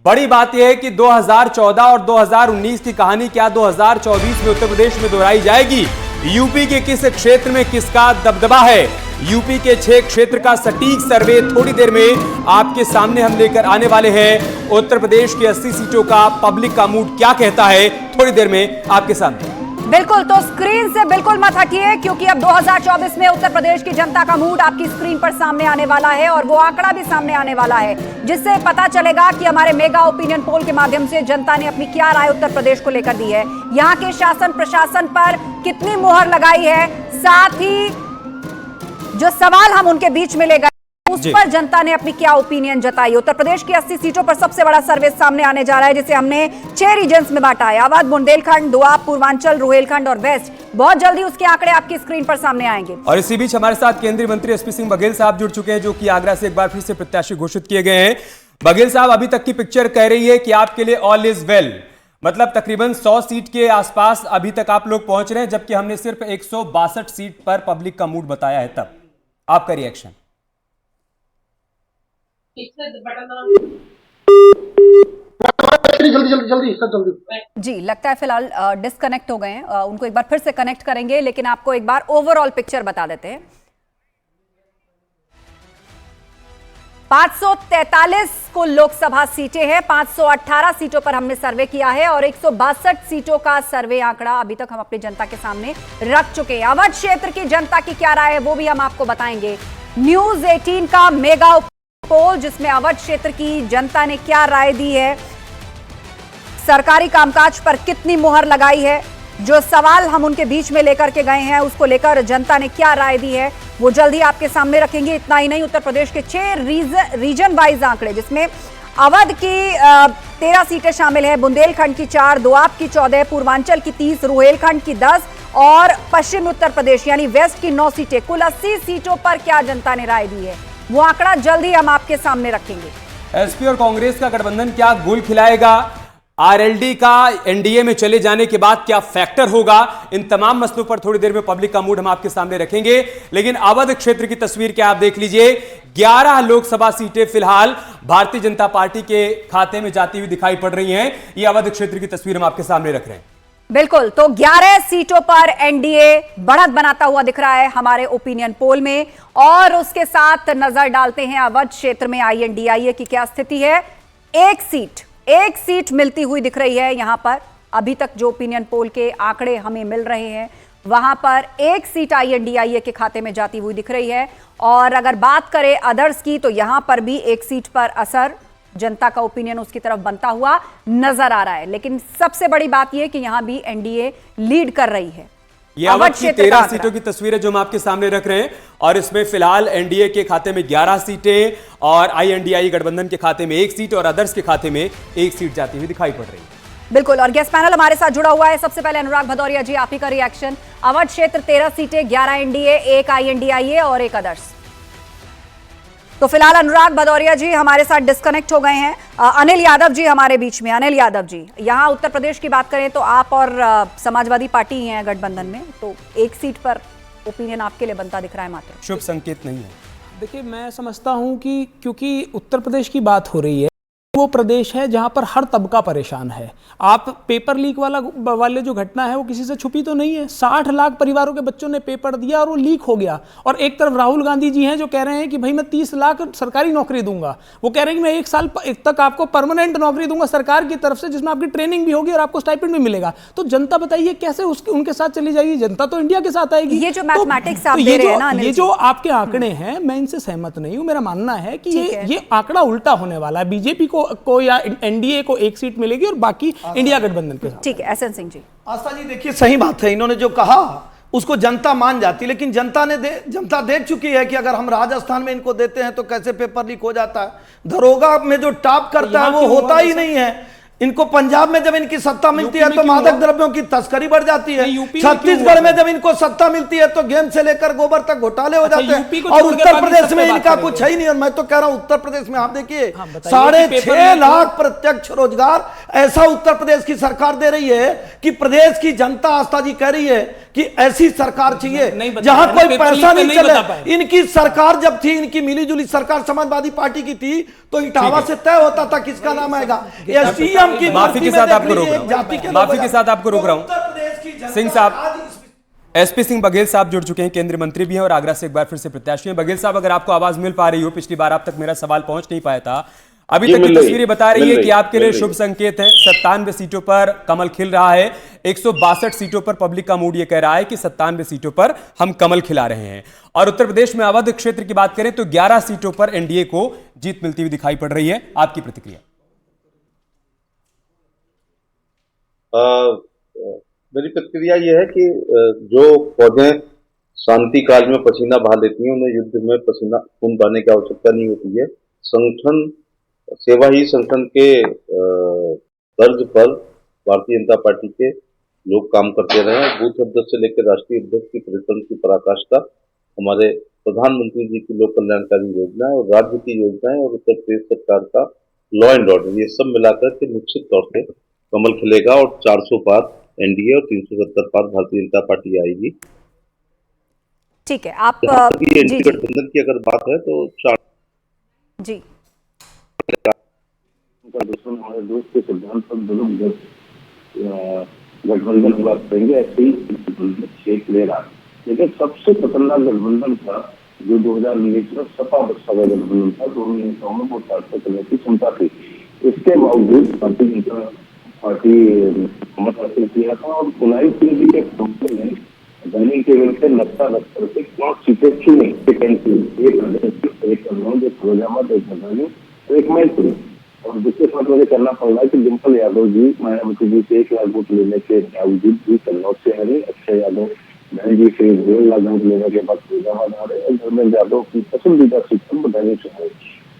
बड़ी बात यह है कि 2014 और 2019 की कहानी क्या 2024 में उत्तर प्रदेश में दोहराई जाएगी? यूपी के किस क्षेत्र में किसका दबदबा है? यूपी के 6 क्षेत्र का सटीक सर्वे थोड़ी देर में आपके सामने हम लेकर आने वाले हैं। उत्तर प्रदेश की 80 सीटों का पब्लिक का मूड क्या कहता है, थोड़ी देर में आपके सामने। बिल्कुल, तो स्क्रीन से बिल्कुल मत हटिए, क्योंकि अब 2024 में उत्तर प्रदेश की जनता का मूड आपकी स्क्रीन पर सामने आने वाला है और वो आंकड़ा भी सामने आने वाला है, जिससे पता चलेगा कि हमारे मेगा ओपिनियन पोल के माध्यम से जनता ने अपनी क्या राय उत्तर प्रदेश को लेकर दी है, यहाँ के शासन प्रशासन पर कितनी मुहर लगाई है, साथ ही जो सवाल हम उनके बीच में ले गए उस पर जनता ने अपनी क्या ओपिनियन जताई। उत्तर प्रदेश की 80 सीटों पर सबसे बड़ा सर्वे सामने आने जा रहा है, जिसे हमने 6 रीजन्स में बांटा है, अवध, बुंदेलखंड, दोआब, पूर्वांचल, रुहेलखंड और वेस्ट। बहुत जल्दी उसके आंकड़े आपकी स्क्रीन पर सामने आएंगे। और इसी बीच हमारे साथ केंद्रीय मंत्री एसपी सिंह बघेल साहब जुड़ चुके हैं, जो कि आगरा से एक बार फिर से प्रत्याशी घोषित किए गए हैं। बघेल साहब, अभी तक की पिक्चर कह रही है कि आपके लिए ऑल इज वेल, मतलब तकरीबन 100 सीट के आसपास अभी तक आप लोग पहुंच रहे हैं, जबकि हमने सिर्फ 162 सीट पर पब्लिक का मूड बताया है। तब आपका रिएक्शन? जल्दी जी, लगता है फिलहाल डिस्कनेक्ट हो गए हैं, उनको एक बार फिर से कनेक्ट करेंगे, लेकिन आपको एक बार ओवरऑल पिक्चर बता देते हैं। 543 कुल लोकसभा सीटें हैं, 518 सीटों पर हमने सर्वे किया है और 162 सीटों का सर्वे आंकड़ा अभी तक हम अपनी जनता के सामने रख चुके हैं। अवध क्षेत्र की जनता की क्या राय है वो भी हम आपको बताएंगे। न्यूज 18 का मेगा पोल, जिसमें अवध क्षेत्र की जनता ने क्या राय दी है, सरकारी कामकाज पर कितनी मुहर लगाई है, जो सवाल हम उनके बीच में लेकर के गए हैं उसको लेकर जनता ने क्या राय दी है, वो जल्दी आपके सामने रखेंगे। इतना ही नहीं, उत्तर प्रदेश के 6 रीजन वाइज आंकड़े, जिसमें अवध की 13 सीटें शामिल है, बुंदेलखंड की 4, दोआब की 14, पूर्वांचल की 30, रुहेलखंड की 10 और पश्चिमी उत्तर प्रदेश यानी वेस्ट की 9 सीटें। कुल 80 सीटों पर क्या जनता ने राय दी है, वो आंकड़ा जल्दी हम आपके सामने रखेंगे। एसपी और कांग्रेस का गठबंधन क्या गुल खिलाएगा? आरएलडी का एनडीए में चले जाने के बाद क्या फैक्टर होगा? इन तमाम मसलों पर थोड़ी देर में पब्लिक का मूड हम आपके सामने रखेंगे। लेकिन अवध क्षेत्र की तस्वीर क्या आप देख लीजिए। 11 लोकसभा सीटें फिलहाल भारतीय जनता पार्टी के खाते में जाती हुई दिखाई पड़ रही हैं। ये अवध क्षेत्र की तस्वीर हम आपके सामने रख रहे हैं। बिल्कुल, तो 11 सीटों पर एनडीए बढ़त बनाता हुआ दिख रहा है हमारे ओपिनियन पोल में, और उसके साथ नजर डालते हैं अवध क्षेत्र में आईएनडीआईए की क्या स्थिति है। एक सीट मिलती हुई दिख रही है यहां पर। अभी तक जो ओपिनियन पोल के आंकड़े हमें मिल रहे हैं वहां पर एक सीट आईएनडीआईए के खाते में जाती हुई दिख रही है। और अगर बात करें अदर्स की, तो यहां पर भी एक सीट पर असर, जनता का ओपिनियन उसकी तरफ बनता हुआ नजर आ रहा है। लेकिन सबसे बड़ी बात यह कि यहां भी एनडीए लीड कर रही है। ये अवध की 13 सीटों की तस्वीर है जो हम आपके सामने रख रहे हैं, और इसमें फिलहाल एनडीए के खाते में 11 सीटें और आईएनडीआई गठबंधन के खाते में 1 सीट और अदर्स के खाते में 1 सीट जाती हुई दिखाई पड़ रही है। बिल्कुल, और गेस्ट पैनल हमारे साथ जुड़ा हुआ है। सबसे पहले अनुराग भदौरिया जी, आप ही का रिएक्शन। अवध क्षेत्र 13 सीटें, 11 एनडीए, 1 आईएनडीआईए और 1 अदर्स। तो फिलहाल अनुराग भदौरिया जी हमारे साथ डिस्कनेक्ट हो गए हैं। अनिल यादव जी हमारे बीच में। अनिल यादव जी, यहाँ उत्तर प्रदेश की बात करें तो आप और समाजवादी पार्टी ही हैं गठबंधन में, तो एक सीट पर ओपिनियन आपके लिए बनता दिख रहा है मात्र। शुभ संकेत नहीं है। देखिए, मैं समझता हूं कि क्योंकि उत्तर प्रदेश की बात हो रही है, वो प्रदेश है जहां पर हर तबका परेशान है। आप पेपर लीक वाले जो घटना है वो किसी से छुपी तो नहीं है। 60 लाख परिवारों के बच्चों ने पेपर दिया और वो लीक हो गया। और एक तरफ राहुल गांधी जी हैं जो कह रहे हैं कि भाई मैं 30 लाख सरकारी नौकरी दूंगा। वो कह रहे हैं कि मैं 1 साल तक आपको परमानेंट नौकरी दूंगा सरकार की तरफ से, जिसमें आपकी ट्रेनिंग भी होगी और आपको स्टाइपेंड भी मिलेगा। तो जनता बताइए कैसे उनके साथ चली जाएगी? जनता तो इंडिया के साथ आएगी। ये जो मैथमेटिक्स आप दे रहे हैं ना, ये जो आपके आंकड़े हैं, मैं इनसे सहमत नहीं हूं। मेरा मानना है कि ये आंकड़ा उल्टा होने वाला है। बीजेपी को या एनडीए को 1 सीट मिलेगी और बाकी इंडिया गठबंधन के साथ। ठीक है, एसएन सिंह जी। आस्था जी, देखिए सही बात है, इन्होंने जो कहा उसको जनता मान जाती, लेकिन जनता देख चुकी है कि अगर हम राजस्थान में इनको देते हैं तो कैसे पेपर लीक हो जाता है। दरोगा में जो टॉप करता है वो होता ही नहीं है। इनको पंजाब में जब इनकी सत्ता मिलती है तो मादक द्रव्यों की तस्करी बढ़ जाती है। यूपी में छत्तीसगढ़ में जब इनको सत्ता मिलती है तो गेम से लेकर गोबर तक घोटाले हो जाते हैं। और उत्तर प्रदेश में इनका कुछ है ही नहीं। और मैं तो कह रहा हूं उत्तर प्रदेश में आप देखिए 6.5 लाख प्रत्यक्ष रोजगार ऐसा उत्तर प्रदेश की सरकार दे रही है कि प्रदेश की जनता आस्था जी कह रही है कि ऐसी सरकार चाहिए जहां कोई पैसा नहीं चले। इनकी सरकार जब थी, इनकी मिलीजुली सरकार समाजवादी पार्टी की थी, तो इटावा से तय होता था किसका नाम आएगा। एसडीएम की माफी के साथ आपको रोक रहा हूं, माफी के साथ आपको रोक रहा हूं। सिंह साहब, एसपी सिंह बघेल साहब जुड़ चुके हैं, केंद्रीय मंत्री भी हैं और आगरा से एक बार फिर से प्रत्याशी हैं। बघेल साहब, अगर आपको आवाज मिल पा रही हो, पिछली बार आप तक मेरा सवाल पहुंच नहीं पाया था, अभी तक की तस्वीरें बता रही है कि आपके लिए शुभ संकेत है। 97 सीटों पर कमल खिल रहा है। 162 सीटों पर पब्लिक का मूड ये कह रहा है कि 97 सीटों पर हम कमल खिला रहे हैं। और उत्तर प्रदेश में अवध क्षेत्र की बात करें तो 11 सीटों पर एनडीए को जीत मिलती हुई दिखाई पड़ रही है। आपकी प्रतिक्रिया? मेरी प्रतिक्रिया यह है कि जो फौजें शांति काल में पसीना बहा लेती हैं, उन्हें युद्ध में पसीना खून बहाने की आवश्यकता नहीं होती है। संगठन सेवा ही संगठन के तर्ज पर भारतीय जनता पार्टी के लोग काम करते रहे हैं। बूथ अध्यक्ष से लेकर राष्ट्रीय अध्यक्ष की परिश्रम की पराकाष्ठा हमारे प्रधानमंत्री जी की लोक कल्याणकारी योजना और राज्य की योजनाएं और उत्तर प्रदेश सरकार का लॉ एंड ऑर्डर, ये सब मिलाकर के निश्चित तौर से कमल खिलेगा और 400 पार एनडीए और 370 पार भारतीय जनता पार्टी आएगी। ठीक है, आप एनडीए गठबंधन की अगर बात है तो जी दुश्मन हमारे दोस्त के सिद्धांत पर दोनों गठबंधन की बात करेंगे, ऐसे ही शेख ले रहा। लेकिन सबसे खतरनाक गठबंधन था जो 2019 में सपा बसपा का गठबंधन था। दोनों नेताओं में वो सार्थक करने की क्षमता थी। इसके बावजूद भारतीय जनता पार्टी मत हासिल किया था और पुनाई सिंह जी के डॉक्टर ने दैनिक टेबल से नक्शा रख करके 5 सीटें चुनी। एक फिरोजाबाद, एक बदायूं, एक मैनपुरी। और दूसरे साथ मुझे करना पड़ रहा है कि डिम्पल यादव जी मायावती जी से 1 लाख वोट लेने के बावजूद भी कन्नौज से हारे। अक्षय यादव बहन जी से 1.5 लाख वोट लेने के बाद फिरोजाबाद आ रहे हैं। धर्मेंद्र यादव की पसंदीदा सीट पर बदायूं से हारे।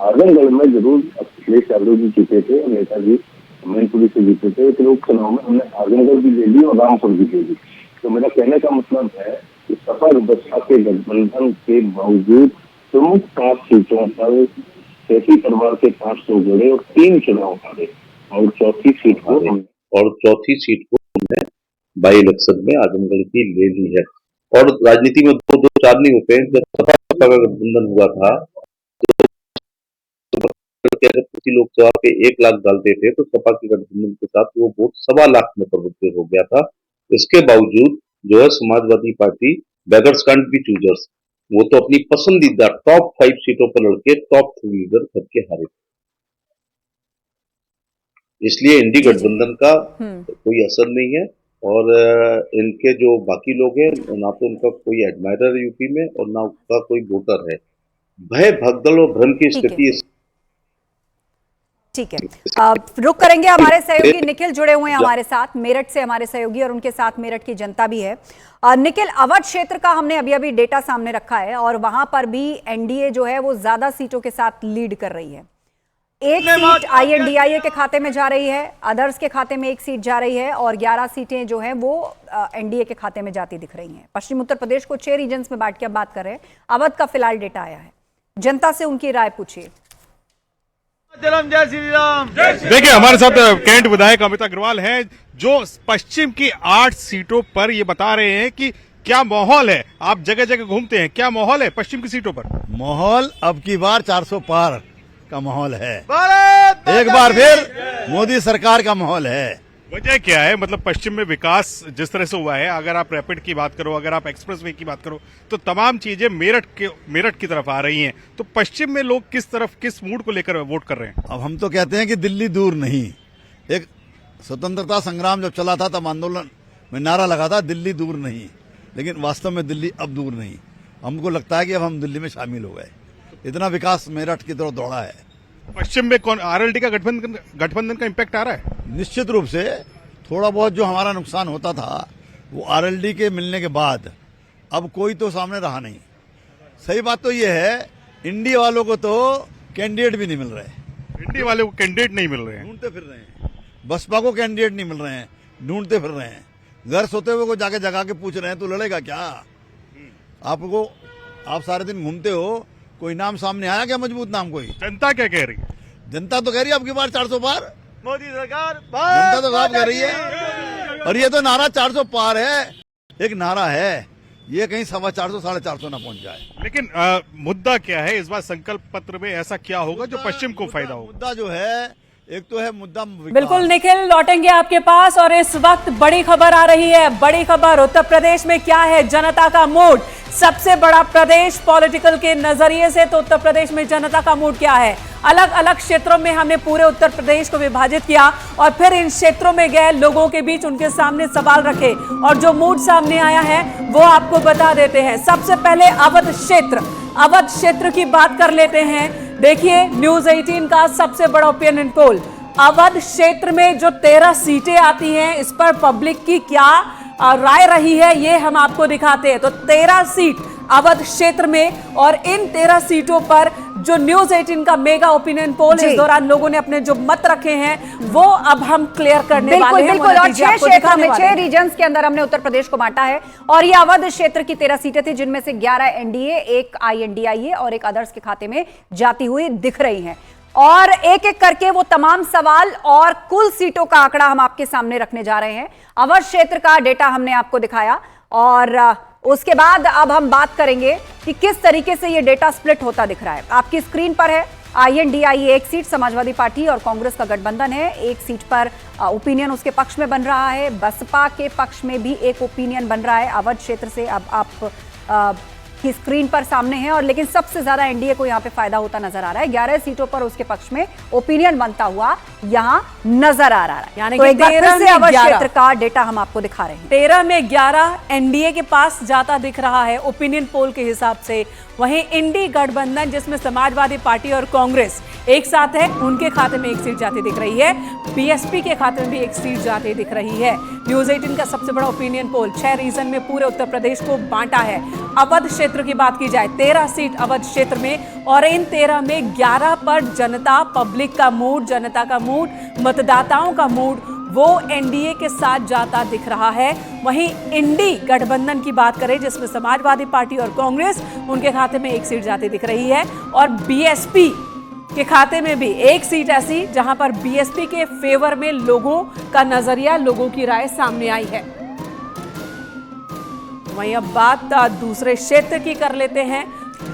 आजमगढ़ में जरूर अखिलेश यादव जी जीते थे और नेताजी मैनपुरी से जीते थे। एक लोकसभा में हमने आजमगढ़ भी ले ली और रामपुर भी ले ली। तो मेरा कहने का मतलब है कि सपा बसपा के गठबंधन के बावजूद प्रमुख 5 सीटों पर सेठी परिवार के 500 जोड़े और 3 चुनाव हारे और चौथी सीट को हमने बाई इलेक्शन में आजमगढ़ की ले ली है। और राजनीति में 2 चार नहीं होते हैं। जब सपा का गठबंधन हुआ था तो किसी लोकसभा पे 1 लाख डालते थे तो सपा के गठबंधन के साथ वो वोट 1.25 लाख में परिवर्तित हो गया था। इसके बावजूद जो है Samajwadi party beggars can't be choosers, वो तो अपनी पसंदीदा टॉप 5 सीटों पर लड़के टॉप 3 लीडर करके हारे। इसलिए इंडी गठबंधन का कोई असर नहीं है। और इनके जो बाकी लोग हैं, ना तो उनका कोई एडमायरर है यूपी में और ना उनका कोई वोटर है। भय, भगदड़ और भ्रम की स्थिति। ठीक है, रुक करेंगे। हमारे सहयोगी निखिल जुड़े हुए हैं हमारे साथ, मेरठ से हमारे सहयोगी, और उनके साथ मेरठ की जनता भी है। निखिल, अवध क्षेत्र का हमने अभी डेटा सामने रखा है और वहां पर भी एनडीए जो है वो ज्यादा सीटों के साथ लीड कर रही है। 1 सीट आईएनडीआईए के खाते में जा रही है, अदर्स के खाते में 1 सीट जा रही है और 11 सीटें जो है वो एनडीए के खाते में जाती दिख रही हैं। पश्चिम उत्तर प्रदेश को 6 रीजन्स में बांट के अब बात कर रहे हैं। अवध का फिलहाल डेटा आया है, जनता से उनकी राय पूछिए। जय श्री राम। देखिए, हमारे साथ कैंट विधायक अमित अग्रवाल हैं जो पश्चिम की 8 सीटों पर ये बता रहे हैं कि क्या माहौल है। आप जगह जगह घूमते हैं, क्या माहौल है पश्चिम की सीटों पर? माहौल अब की बार 400 पार का माहौल है। एक बार फिर मोदी सरकार का माहौल है। वजह क्या है? मतलब पश्चिम में विकास जिस तरह से हुआ है, अगर आप रैपिड की बात करो, अगर आप एक्सप्रेसवे की बात करो, तो तमाम चीजें मेरठ की तरफ आ रही हैं। तो पश्चिम में लोग किस मूड को लेकर वोट कर रहे हैं? अब हम तो कहते हैं कि दिल्ली दूर नहीं। एक स्वतंत्रता संग्राम जब चला था तब आंदोलन में नारा लगा था दिल्ली दूर नहीं, लेकिन वास्तव में दिल्ली अब दूर नहीं। हमको लगता है कि अब हम दिल्ली में शामिल हो गए। इतना विकास मेरठ की तरफ दौड़ा है। पश्चिम में कौन आरएलडी का गठबंधन का इम्पैक्ट आ रहा है? निश्चित रूप से थोड़ा बहुत जो हमारा नुकसान होता था वो आरएलडी के मिलने के बाद अब कोई तो सामने रहा नहीं। सही बात तो ये है, इंडी वालों को तो कैंडिडेट भी नहीं मिल रहे। इंडी वाले को कैंडिडेट नहीं मिल रहे हैं, ढूंढते फिर रहे हैं। बसपा को कैंडिडेट नहीं मिल रहे हैं, ढूंढते फिर रहे हैं। घर सोते हुए को जाके जगा के पूछ रहे हैं, तू लड़ेगा क्या? आपको, आप सारे दिन घूमते हो, कोई नाम सामने आया क्या मजबूत नाम? कोई? जनता क्या कह रही है? जनता तो कह रही है आपकी बार 400 पार, मोदी सरकार जनता तो साफ कह रही है। और ये तो नारा 400 पार है, एक नारा है, ये कहीं 450 450 ना पहुंच जाए। लेकिन मुद्दा क्या है इस बार संकल्प पत्र में? ऐसा क्या होगा जो पश्चिम को फायदा होगा? मुद्दा जो है, एक तो है मुद्दा बिल्कुल निखिल, लौटेंगे आपके पास। और इस वक्त बड़ी खबर आ रही है, बड़ी खबर उत्तर प्रदेश में क्या है जनता का मूड। सबसे बड़ा प्रदेश पॉलिटिकल के नजरिए से तो उत्तर प्रदेश में जनता का मूड क्या है। अलग अलग क्षेत्रों में हमने पूरे उत्तर प्रदेश को विभाजित किया और फिर इन क्षेत्रों में गए लोगों के बीच उनके सामने सवाल रखे और जो मूड सामने आया है वो आपको बता देते हैं। सबसे पहले अवध क्षेत्र की बात कर लेते हैं। देखिए न्यूज 18 का सबसे बड़ा ओपिनियन पोल, अवध क्षेत्र में जो 13 सीटें आती हैं इस पर पब्लिक की क्या राय रही है ये हम आपको दिखाते हैं। तो 13 सीट अवध क्षेत्र में और इन 13 सीटों पर जो न्यूज 18 का मेगा ओपिनियन पोल इस दौरान लोगों ने अपने जो मत रखे हैं वो अब हम क्लियर करने वाले हैं। बिल्कुल, और 6 क्षेत्रों में 6 रीजन्स के अंदर हमने उत्तर प्रदेश को बांटा है और ये अवध क्षेत्र की 13 सीटें थी जिनमें से 11 एनडीए, 1 INDIA और 1 अदर्स के खाते में जाती हुई दिख रही हैं। और एक एक करके वो तमाम सवाल और कुल सीटों का आंकड़ा हम आपके सामने रखने जा रहे हैं। अवध क्षेत्र का डेटा हमने आपको दिखाया और उसके बाद अब हम बात करेंगे कि किस तरीके से ये डेटा स्प्लिट होता दिख रहा है। आपकी स्क्रीन पर है INDIA 1 सीट, समाजवादी पार्टी और कांग्रेस का गठबंधन है, 1 सीट पर ओपिनियन उसके पक्ष में बन रहा है। बसपा के पक्ष में भी एक ओपिनियन बन रहा है अवध क्षेत्र से। अब आप की स्क्रीन पर सामने है और लेकिन सबसे ज्यादा एनडीए को यहां पे फायदा होता नजर आ रहा है। 11 सीटों पर उसके पक्ष में ओपिनियन बनता हुआ यहां नजर आ रहा है। यानी तो कि एक बार फिर से अवध 13 क्षेत्र का डेटा हम आपको दिखा रहे हैं। 13 में 11 एनडीए के पास जाता दिख रहा है ओपिनियन पोल के हिसाब से। वहीं इंडी गठबंधन जिसमें समाजवादी पार्टी और कांग्रेस एक साथ है, उनके खाते में 1 सीट जाती दिख रही है। बीएसपी के खाते में भी 1 सीट जाती दिख रही है। न्यूज 18 का सबसे बड़ा ओपिनियन पोल 6 रीजन में पूरे उत्तर प्रदेश को बांटा है। अवध क्षेत्र की बात की जाए 13 सीट अवध क्षेत्र में और इन 13 में 11 पर जनता, पब्लिक का मूड, जनता का मूड, मतदाताओं का मूड वो एनडीए के साथ जाता दिख रहा है। वहीं इंडी गठबंधन की बात करें जिसमें समाजवादी पार्टी और कांग्रेस, उनके खाते में 1 सीट जाती दिख रही है और बीएसपी के खाते में भी 1 सीट ऐसी जहां पर बीएसपी के फेवर में लोगों का नजरिया, लोगों की राय सामने आई है। वहीं अब बात दूसरे क्षेत्र की कर लेते हैं।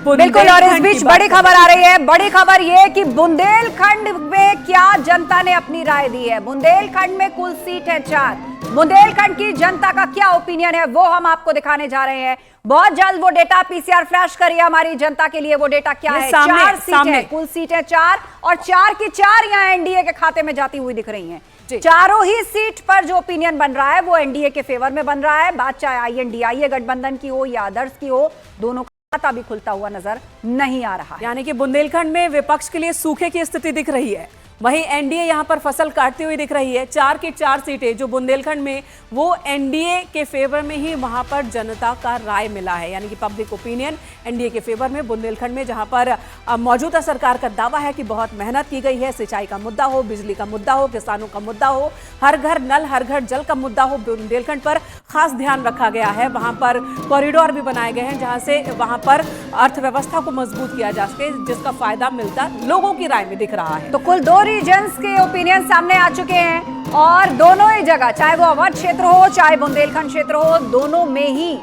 बिल्कुल, और इस बीच बड़ी खबर आ रही है। बड़ी खबर यह कि बुंदेलखंड में क्या जनता ने अपनी राय दी है। बुंदेलखंड में कुल सीट है 4। बुंदेलखंड की जनता का क्या ओपिनियन है वो हम आपको दिखाने जा रहे हैं। बहुत जल्द वो डेटा पीसीआर फ्लैश करिए हमारी जनता के लिए। वो डेटा क्या है? 4 सीट है, कुल सीट है 4 और 4 की 4 यहाँ एनडीए के खाते में जाती हुई दिख रही हैं। चारों ही सीट पर जो ओपिनियन बन रहा है वो एनडीए के फेवर में बन रहा है। बात चाहे INDIA गठबंधन की हो या अदर्स की हो, दोनों का खाता भी खुलता हुआ नजर नहीं आ रहा। यानी कि बुंदेलखंड में विपक्ष के लिए सूखे की स्थिति दिख रही है। वहीं एनडीए यहां पर फसल काटती हुई दिख रही है। 4 की 4 सीटें जो बुंदेलखंड में वो एनडीए के फेवर में ही वहां पर जनता का राय मिला है। यानी कि पब्लिक ओपिनियन एनडीए के फेवर में बुंदेलखंड में, जहां पर मौजूदा सरकार का दावा है कि बहुत मेहनत की गई है। सिंचाई का मुद्दा हो, बिजली का मुद्दा हो, किसानों का मुद्दा हो, हर घर नल हर घर जल का मुद्दा हो, बुंदेलखंड पर खास ध्यान रखा गया है। वहां पर कॉरिडोर भी बनाए गए हैं जहां से वहां पर अर्थव्यवस्था को मजबूत किया जा सके, जिसका फायदा मिलता लोगों की राय में दिख रहा है। तो कुल 2 रीजन्स के ओपिनियन सामने आ चुके हैं और दोनों ही जगह, चाहे वो अवध क्षेत्र हो चाहे बुंदेलखंड क्षेत्र हो, दोनों में ही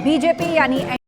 बीजेपी यानी